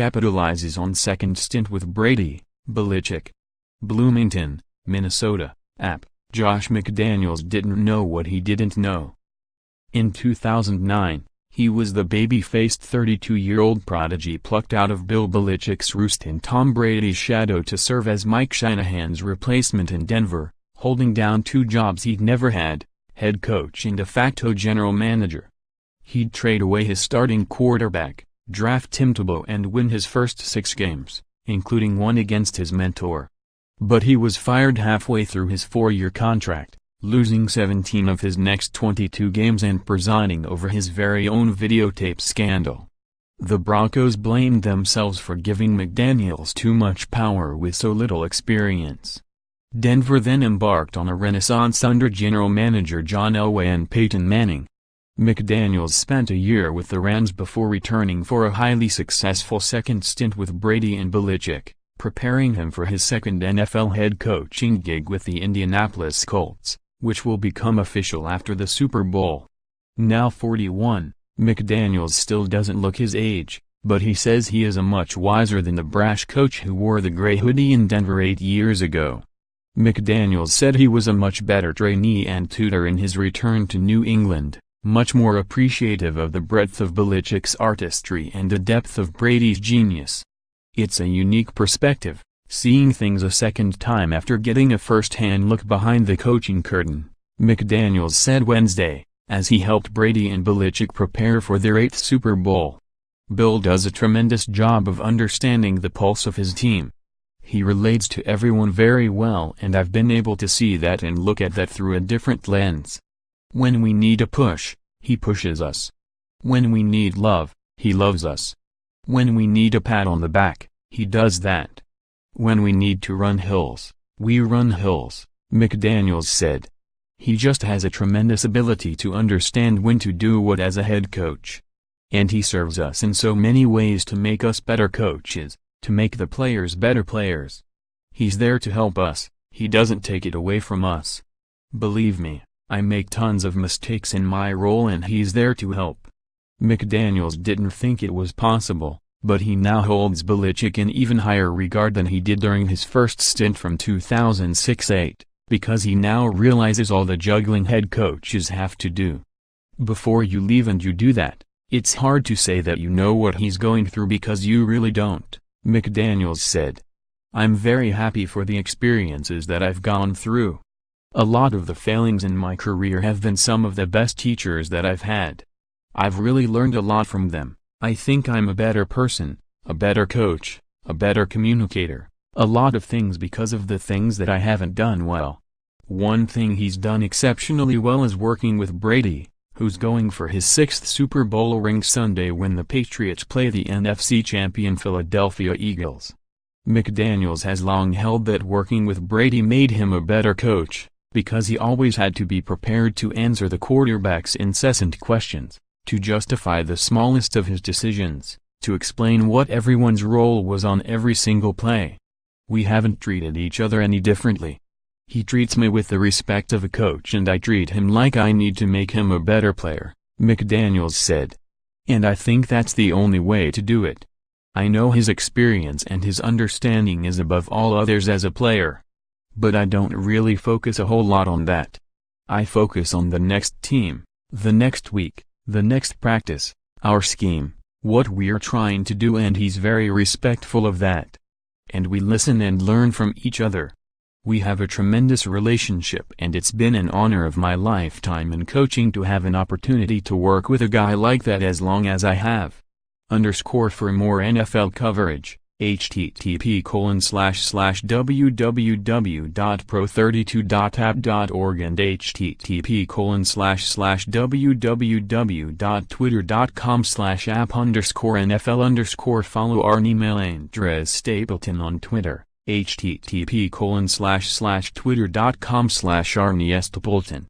capitalizes on second stint with Brady, Belichick. Bloomington, Minnesota. App. Josh McDaniels didn't know what he didn't know. In 2009, he was the baby-faced 32-year-old prodigy plucked out of Bill Belichick's roost in Tom Brady's shadow to serve as Mike Shanahan's replacement in Denver, holding down two jobs he'd never had, head coach and de facto general manager. He'd trade away his starting quarterback, draft Tim Tebow and win his first 6 games, including one against his mentor. But he was fired halfway through his 4-year contract, losing 17 of his next 22 games and presiding over his very own videotape scandal. The Broncos blamed themselves for giving McDaniels too much power with so little experience. Denver then embarked on a renaissance under general manager John Elway and Peyton Manning. McDaniels spent a year with the Rams before returning for a highly successful second stint with Brady and Belichick, preparing him for his second NFL head coaching gig with the Indianapolis Colts, which will become official after the Super Bowl. Now 41, McDaniels still doesn't look his age, but he says he is a much wiser than the brash coach who wore the gray hoodie in Denver 8 years ago. McDaniels said he was a much better trainee and tutor in his return to New England, much more appreciative of the breadth of Belichick's artistry and the depth of Brady's genius. It's a unique perspective, seeing things a second time after getting a first-hand look behind the coaching curtain, McDaniels said Wednesday, as he helped Brady and Belichick prepare for their 8th Super Bowl. Bill does a tremendous job of understanding the pulse of his team. He relates to everyone very well, and I've been able to see that and look at that through a different lens. When we need a push, he pushes us. When we need love, he loves us. When we need a pat on the back, he does that. When we need to run hills, we run hills, McDaniels said. He just has a tremendous ability to understand when to do what as a head coach. And he serves us in so many ways to make us better coaches, to make the players better players. He's there to help us, he doesn't take it away from us. Believe me, I make tons of mistakes in my role and he's there to help. McDaniels didn't think it was possible, but he now holds Belichick in even higher regard than he did during his first stint from 2006-08, because he now realizes all the juggling head coaches have to do. Before you leave and you do that, it's hard to say that you know what he's going through because you really don't, McDaniels said. I'm very happy for the experiences that I've gone through. A lot of the failings in my career have been some of the best teachers that I've had. I've really learned a lot from them. I think I'm a better person, a better coach, a better communicator, a lot of things because of the things that I haven't done well. One thing he's done exceptionally well is working with Brady, who's going for his 6th Super Bowl ring Sunday when the Patriots play the NFC champion Philadelphia Eagles. McDaniels has long held that working with Brady made him a better coach, because he always had to be prepared to answer the quarterback's incessant questions, to justify the smallest of his decisions, to explain what everyone's role was on every single play. We haven't treated each other any differently. He treats me with the respect of a coach and I treat him like I need to make him a better player, McDaniels said. And I think that's the only way to do it. I know his experience and his understanding is above all others as a player. But I don't really focus a whole lot on that. I focus on the next team, the next week, the next practice, our scheme, what we're trying to do, and he's very respectful of that. And we listen and learn from each other. We have a tremendous relationship and it's been an honor of my lifetime in coaching to have an opportunity to work with a guy like that as long as I have. For more NFL coverage, http://www.pro32.app.org and http://www.twitter.com/app_NFL_. Follow our email Andres Stapleton on Twitter, http://twitter.com/ArnieStapleton.